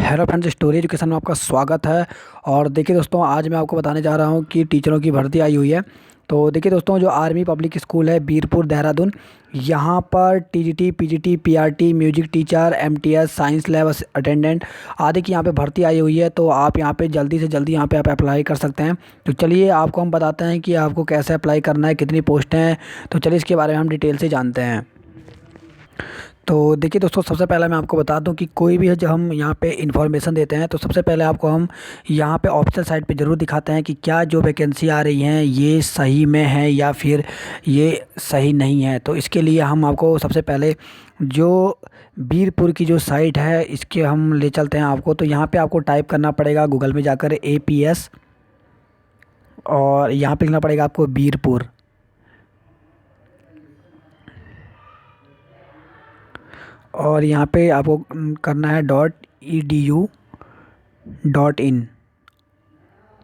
Hello friends, story education में आपका स्वागत है। और देखिए दोस्तों, आज मैं आपको बताने जा रहा हूँ कि टीचरों की भर्ती आई हुई है। तो देखिए दोस्तों, जो आर्मी पब्लिक स्कूल है बीरपुर देहरादून, यहाँ पर TGT, PGT, PRT, music teacher, MTS, science lab attendant आदि की यहाँ पे भर्ती आई हुई है। तो आप यहाँ पे जल्दी से जल्दी यहाँ पे आप अप्लाई कर सकते हैं। तो चलिए आपको हम बताते हैं कि आपको कैसे अप्लाई करना है, कितनी पोस्टें हैं। तो चलिए इसके बारे में हम डिटेल से जानते हैं। तो देखिए दोस्तों, सबसे पहले मैं आपको बता दूं कि कोई भी है जब हम यहाँ पे इन्फॉर्मेशन देते हैं तो सबसे पहले आपको हम यहाँ पे ऑफिशियल साइट पे ज़रूर दिखाते हैं कि क्या जो वैकेंसी आ रही हैं ये सही में है या फिर ये सही नहीं है। तो इसके लिए हम आपको सबसे पहले जो बीरपुर की जो साइट है इसके हम ले चलते हैं आपको। तो यहाँ पे आपको टाइप करना पड़ेगा गूगल में जाकर APS, और यहाँ पे लिखना पड़ेगा आपको बीरपुर। और यहाँ पे आपको करना है .edu.in।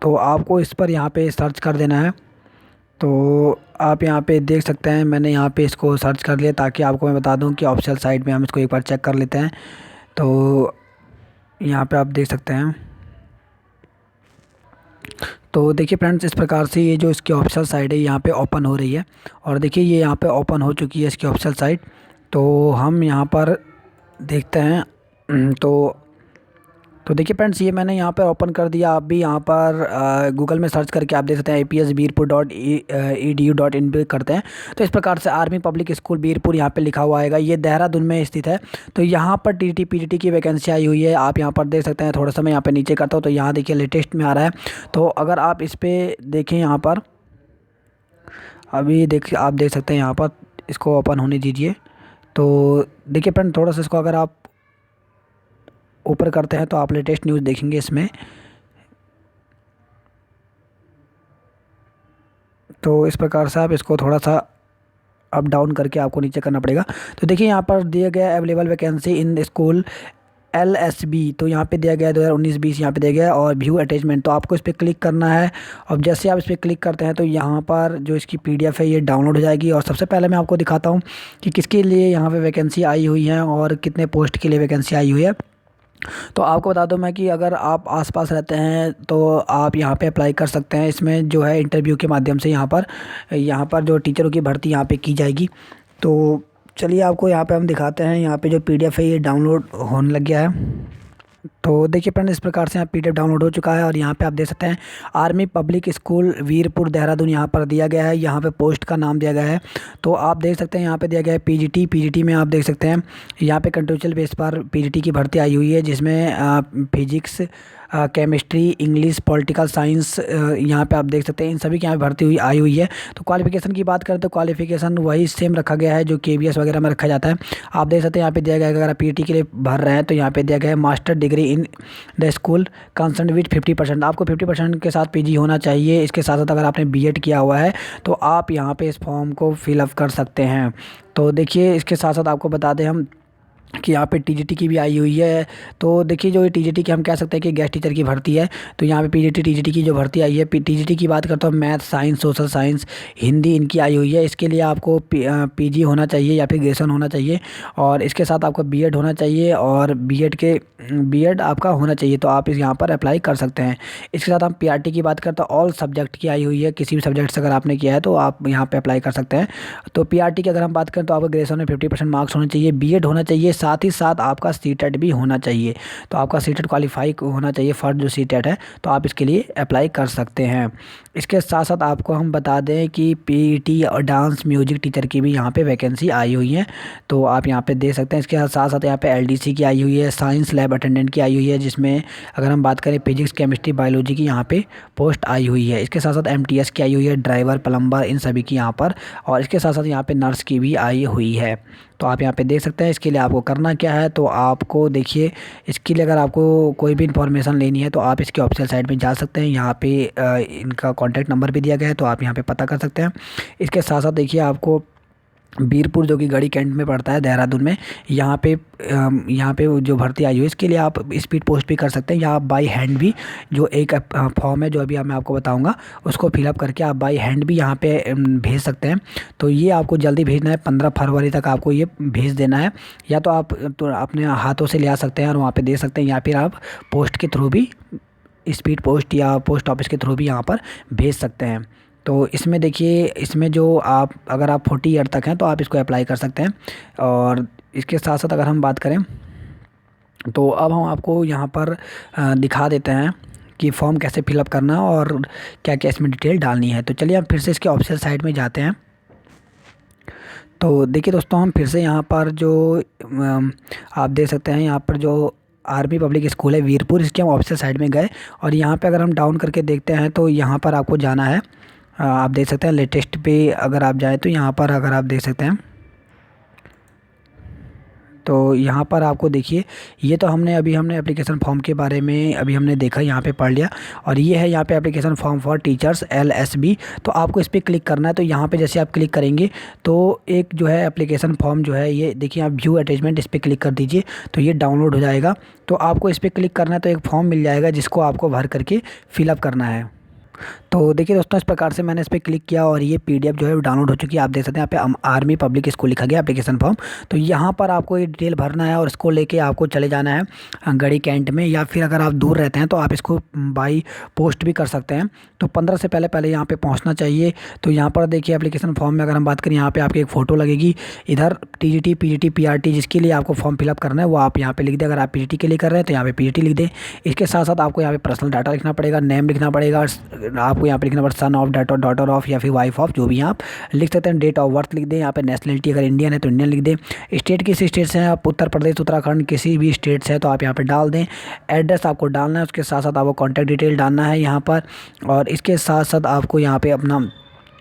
तो आपको इस पर यहाँ पे सर्च कर देना है। तो आप यहाँ पे देख सकते हैं, मैंने यहाँ पे इसको सर्च कर लिया ताकि आपको मैं बता दूँ कि ऑफिशियल साइट में हम इसको एक बार चेक कर लेते हैं। तो यहाँ पे आप देख सकते हैं। तो देखिए फ्रेंड्स, इस प्रकार से ये जो इसकी ऑफिशियल साइट है यहाँ पे ओपन हो रही है। और देखिए ये यहाँ पे ओपन हो चुकी है इसकी ऑफिशियल साइट। तो हम यहाँ पर देखते हैं। तो देखिए फ्रेंड्स, ये मैंने यहाँ पर ओपन कर दिया। आप भी यहाँ पर गूगल में सर्च करके आप देख सकते हैं APS बीरपुर .edu.in पे करते हैं। तो इस प्रकार से आर्मी पब्लिक स्कूल बीरपुर यहाँ पे लिखा हुआ आएगा। ये देहरादून में स्थित है। तो यहाँ पर TTT PGT की वैकेंसी आई हुई है। आप यहाँ पर देख सकते हैं। थोड़ा सा मैं यहाँ पे नीचे करता हूँ तो यहाँ देखिए लेटेस्ट में आ रहा है। तो अगर आप इस पर देखें, यहाँ पर अभी आप देख सकते हैं, यहाँ पर इसको ओपन होने दीजिए। तो देखिए फ्रेंड, थोड़ा सा इसको अगर आप ऊपर करते हैं तो आप लेटेस्ट न्यूज़ देखेंगे इसमें। तो इस प्रकार से आप इसको थोड़ा सा अप डाउन करके आपको नीचे करना पड़ेगा। तो देखिए यहाँ पर दिया गया available vacancy in school LSB। तो यहाँ पे दिया गया है 2019-20 यहाँ पे दिया गया है। और व्यू अटैचमेंट, तो आपको इस पर क्लिक करना है। और जैसे आप इस पर क्लिक करते हैं तो यहाँ पर जो इसकी PDF है ये डाउनलोड हो जाएगी। और सबसे पहले मैं आपको दिखाता हूँ कि किसके लिए यहाँ पे वैकेंसी आई हुई है और कितने पोस्ट के लिए वैकेंसी आई हुई है। तो आपको बता दूं मैं कि अगर आप आसपास रहते हैं तो आप यहाँ पे अप्लाई कर सकते हैं। इसमें जो है इंटरव्यू के माध्यम से यहाँ पर जो टीचरों की भर्ती यहाँ पे की जाएगी। तो चलिए आपको यहाँ पे हम दिखाते हैं। यहाँ पे जो PDF है ये डाउनलोड होने लग गया है। तो देखिए फ्रेंड, इस प्रकार से यहाँ PDF डाउनलोड हो चुका है। और यहाँ पे आप देख सकते हैं army public school Virpur Dehradun यहाँ पर दिया गया है। यहाँ पे पोस्ट का नाम दिया गया है। तो आप देख सकते हैं यहाँ पे दिया गया है PGT में आप देख सकते हैं यहाँ पे कंट्रोचुअल बेस पर PGT की भर्ती आई हुई है, जिसमें physics, chemistry, English, political science यहाँ पे आप देख सकते हैं इन सभी की यहाँ भर्ती हुई आई हुई है। तो क्वालिफिकेशन की बात करें तो क्वालिफिकेशन वही सेम रखा गया है जो KVS वगैरह में रखा जाता है। आप देख सकते हैं यहाँ पे दिया गया है, अगर आप PET के लिए भर रहे हैं तो यहाँ पे दिया गया है master degree in the school concern with 50%। आपको 50% के साथ PG होना चाहिए। इसके साथ साथ अगर आपने B.Ed किया हुआ है तो आप यहाँ पे इस फॉर्म को फिलअप कर सकते हैं। तो देखिए इसके साथ साथ आपको बता दें हम कि यहाँ पे TGT की भी आई हुई है। तो देखिए जो ये TGT की हम कह सकते हैं कि गेस्ट टीचर की भर्ती है। तो यहाँ पे PGT TGT की जो भर्ती आई है, TGT की बात करता हूँ, math, science, social science, Hindi इनकी आई हुई है। इसके लिए आपको PG होना चाहिए या फिर ग्रेजुएशन होना चाहिए। और इसके साथ आपका B.Ed होना चाहिए और B.Ed आपका होना चाहिए। तो आप इस यहाँ पर अप्लाई कर सकते हैं। इसके साथ हम PRT की बात करते हैं, ऑल सब्जेक्ट की आई हुई है। किसी भी सब्जेक्ट से अगर आपने किया है तो आप यहाँ पर अप्लाई कर सकते हैं। तो PRT की अगर हम बात करें तो आपका ग्रेजुएशन में 50% मार्क्स होने चाहिए, B.Ed होना चाहिए, साथ ही साथ आपका CTET भी होना चाहिए। तो आपका CTET क्वालिफाई होना चाहिए, फर्स्ट जो CTET है। तो आप इसके लिए अप्लाई कर सकते हैं। इसके साथ साथ आपको हम बता दें कि PET और डांस म्यूजिक टीचर की भी यहाँ पे वैकेंसी आई हुई है। तो आप यहाँ पे देख सकते हैं। इसके साथ साथ यहाँ पे LDC की आई हुई है, साइंस लैब अटेंडेंट की आई हुई है, जिसमें अगर हम बात करें फिजिक्स, केमिस्ट्री, बायोलॉजी की यहाँ पे पोस्ट आई हुई है। इसके साथ साथ MTS की आई हुई है, ड्राइवर, प्लम्बर, इन सभी की यहाँ पर। और इसके साथ साथ यहाँ पे नर्स की भी आई हुई है। तो आप यहाँ पे देख सकते हैं। इसके लिए आपको करना क्या है, तो आपको देखिए इसके लिए अगर आपको कोई भी इन्फॉर्मेशन लेनी है तो आप इसकी ऑफिशियल साइट में जा सकते हैं। यहाँ पे इनका कॉन्टैक्ट नंबर भी दिया गया है, तो आप यहाँ पे पता कर सकते हैं। इसके साथ साथ देखिए आपको बीरपुर जो कि गढ़ी कैंट में पड़ता है देहरादून में। यहाँ पे जो भर्ती आई हुई है इसके लिए आप स्पीड पोस्ट भी कर सकते हैं या आप बाई हैंड भी, जो एक फॉर्म है जो अभी मैं आपको बताऊंगा उसको फिलअप करके आप बाई हैंड भी यहाँ पे भेज सकते हैं। तो ये आपको जल्दी भेजना है, 15 फरवरी तक आपको ये भेज देना है। या तो आप तो अपने हाथों से ले आ सकते हैं और वहाँ पर दे सकते हैं, या फिर आप पोस्ट के थ्रू भी, स्पीड पोस्ट या पोस्ट ऑफिस के थ्रू भी यहाँ पर भेज सकते हैं। तो इसमें देखिए, इसमें जो आप अगर आप 40 ईयर तक हैं तो आप इसको अप्लाई कर सकते हैं। और इसके साथ साथ अगर हम बात करें तो अब हम आपको यहाँ पर दिखा देते हैं कि फॉर्म कैसे फिलअप करना और क्या क्या इसमें डिटेल डालनी है। तो चलिए हम फिर से इसके ऑफिशियल साइट में जाते हैं। तो देखिए दोस्तों, हम फिर से यहाँ पर जो आप देख सकते हैं, यहाँ पर जो आर्मी पब्लिक स्कूल है वीरपुर, इसके हम ऑफिशियल साइट में गए और यहाँ पे अगर हम डाउन करके देखते हैं तो यहाँ पर आपको जाना है। आप देख सकते हैं लेटेस्ट पे अगर आप जाएँ तो यहाँ पर अगर आप देख सकते हैं तो यहाँ पर आपको देखिए, ये तो हमने एप्लीकेशन फॉर्म के बारे में अभी हमने देखा, यहाँ पे पढ़ लिया। और ये है यहाँ पे application form for teachers LSB। तो आपको इस पर क्लिक करना है। तो यहाँ पे जैसे आप क्लिक करेंगे तो एक जो है एप्लीकेशन फॉर्म जो है, ये देखिए आप व्यू अटैचमेंट, इस पर क्लिक कर दीजिए तो ये डाउनलोड हो जाएगा। तो आपको इस पर क्लिक करना है तो एक फॉर्म मिल जाएगा जिसको आपको भर करके फिलअप करना है। तो देखिए दोस्तों, इस प्रकार से मैंने इस पर क्लिक किया और ये PDF जो है वो डाउनलोड हो चुकी है। आप देख सकते हैं यहाँ पे आर्मी पब्लिक स्कूल लिखा गया एप्लीकेशन फॉर्म। तो यहाँ पर आपको ये डिटेल भरना है और इसको लेके आपको चले जाना है गढ़ी कैंट में, या फिर अगर आप दूर रहते हैं तो आप इसको बाई पोस्ट भी कर सकते हैं। तो 15 से पहले यहाँ पे पहुँचना चाहिए। तो यहाँ पर देखिए एप्लीकेशन फॉर्म में अगर हम बात करें, यहाँ पे आपकी एक फ़ोटो लगेगी। इधर TGT PGT PRT जिसके लिए आपको फॉर्म फिलअप करना है वो आप यहाँ पे लिख दें। अगर आप PGT के लिए कर रहे हैं तो यहाँ पे PGT लिख दें। इसके साथ साथ आपको यहाँ पे पर्सनल डाटा लिखना पड़ेगा, नेम लिखना पड़ेगा, आपको यहाँ पे लिखना पड़ेगा सन ऑफ, डॉटर ऑफ या फिर वाइफ ऑफ, जो भी आप लिख सकते हैं। डेट ऑफ बर्थ लिख दें। यहाँ पे नेशनलिटी अगर इंडियन है तो इंडियन लिख दें। स्टेट किसी स्टेट से हैं आप, उत्तर प्रदेश, उत्तराखंड, किसी भी स्टेट से है तो आप यहाँ पे डाल दें। एड्रेस आपको डालना है, उसके साथ साथ आपको कॉन्टैक्ट डिटेल डालना है यहाँ पर। और इसके साथ साथ आपको यहाँ पे अपना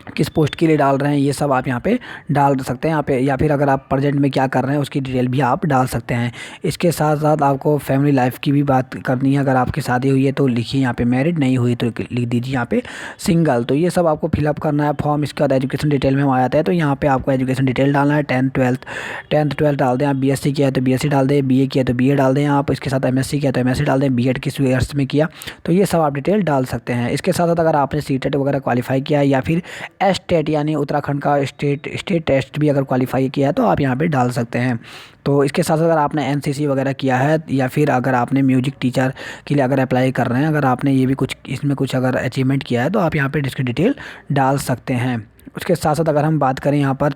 किस पोस्ट के लिए डाल रहे हैं ये सब आप यहाँ पे डाल सकते हैं यहाँ पे, या फिर अगर आप प्रेजेंट में क्या कर रहे हैं उसकी डिटेल भी आप डाल सकते हैं। इसके साथ साथ आपको फैमिली लाइफ की भी बात करनी है। अगर आपकी शादी हुई है तो लिखिए यहाँ पे मैरिड, नहीं हुई तो लिख दीजिए यहाँ पे सिंगल। तो ये सब आपको फिलअप करना है फॉर्म। इसके बाद एजुकेशन डिटेल में हम आ जाता है। तो यहाँ पे आपको एजुकेशन डिटेल डालना है। 10th 12th डाल दें। आप BSc किया है तो BSc डाल दें, BA किया तो BA डाल दें आप। इसके साथ MSc किया तो MSc डाल दें, B.Ed किस ईयर्स में किया तो ये सब आप डिटेल डाल सकते हैं। इसके साथ साथ अगर आपने CTET वगैरह क्वालिफाई किया है या फिर STET यानी उत्तराखंड का स्टेट टेस्ट भी अगर क्वालिफाई किया है तो आप यहाँ पे डाल सकते हैं। तो इसके साथ साथ अगर आपने NCC वगैरह किया है या फिर अगर आपने म्यूजिक टीचर के लिए अगर अप्लाई कर रहे हैं, अगर आपने ये भी कुछ इसमें कुछ अगर अचीवमेंट किया है तो आप यहाँ पे इसकी डिटेल डाल सकते हैं। उसके साथ साथ अगर हम बात करें यहाँ पर,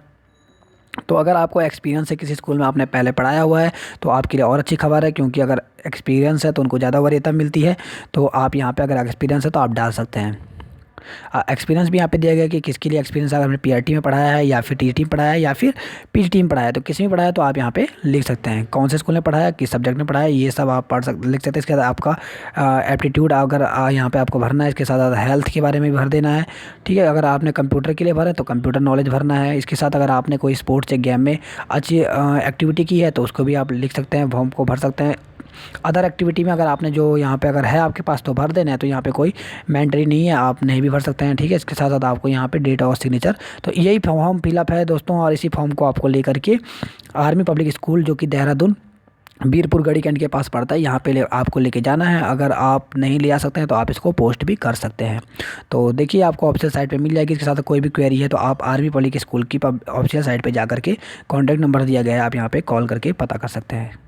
तो अगर आपको एक्सपीरियंस है किसी स्कूल में आपने पहले पढ़ाया हुआ है तो आपके लिए और अच्छी खबर है, क्योंकि अगर एक्सपीरियंस है तो उनको ज़्यादा वरीयता मिलती है। तो आप यहाँ पे अगर एक्सपीरियंस है तो आप डाल सकते हैं। एक्सपीरियंस भी यहाँ पे दिया गया कि किसके लिए एक्सपीरियंस, अगर आपने PRT में पढ़ाया है या फिर TGT में पढ़ाया है या फिर PGT में पढ़ाया है, तो किसी में पढ़ाया है तो आप यहाँ पे लिख सकते हैं कौन से स्कूल में पढ़ाया, किस सब्जेक्ट में पढ़ाया, ये सब आप लिख सकते हैं। इसके बाद आपका एप्टीट्यूड अगर यहाँ पे आपको भरना है। इसके साथ साथ हेल्थ के बारे में भी भर देना है, ठीक है। अगर आपने कंप्यूटर के लिए भरा है तो कंप्यूटर नॉलेज भरना है। इसके साथ अगर आपने कोई स्पोर्ट्स या गेम में अच्छी एक्टिविटी की है तो उसको भी आप लिख सकते हैं, फॉर्म को भर सकते हैं। अदर एक्टिविटी में अगर आपने जो यहाँ पे अगर है आपके पास तो भर देना है, तो यहाँ पे कोई मैंडेटरी नहीं है, आप नहीं भी भर सकते हैं, ठीक है। इसके साथ साथ आपको यहाँ पे डेट और सिग्नेचर, तो यही फॉर्म फिलअप है दोस्तों। और इसी फॉर्म को आपको लेकर के आर्मी पब्लिक स्कूल जो कि देहरादून बीरपुर गढ़ी कैंट के पास पड़ता है, यहाँ पे आपको लेके जाना है। अगर आप नहीं ले आ सकते हैं तो आप इसको पोस्ट भी कर सकते हैं। तो देखिए आपको ऑफिशियल साइट पे मिल जाएगी। इसके साथ कोई भी क्वेरी है तो आप आर्मी पब्लिक स्कूल की ऑफिशियल साइट पे जा करके कॉन्टैक्ट नंबर दिया गया है, आप यहाँ पे कॉल करके पता कर सकते हैं।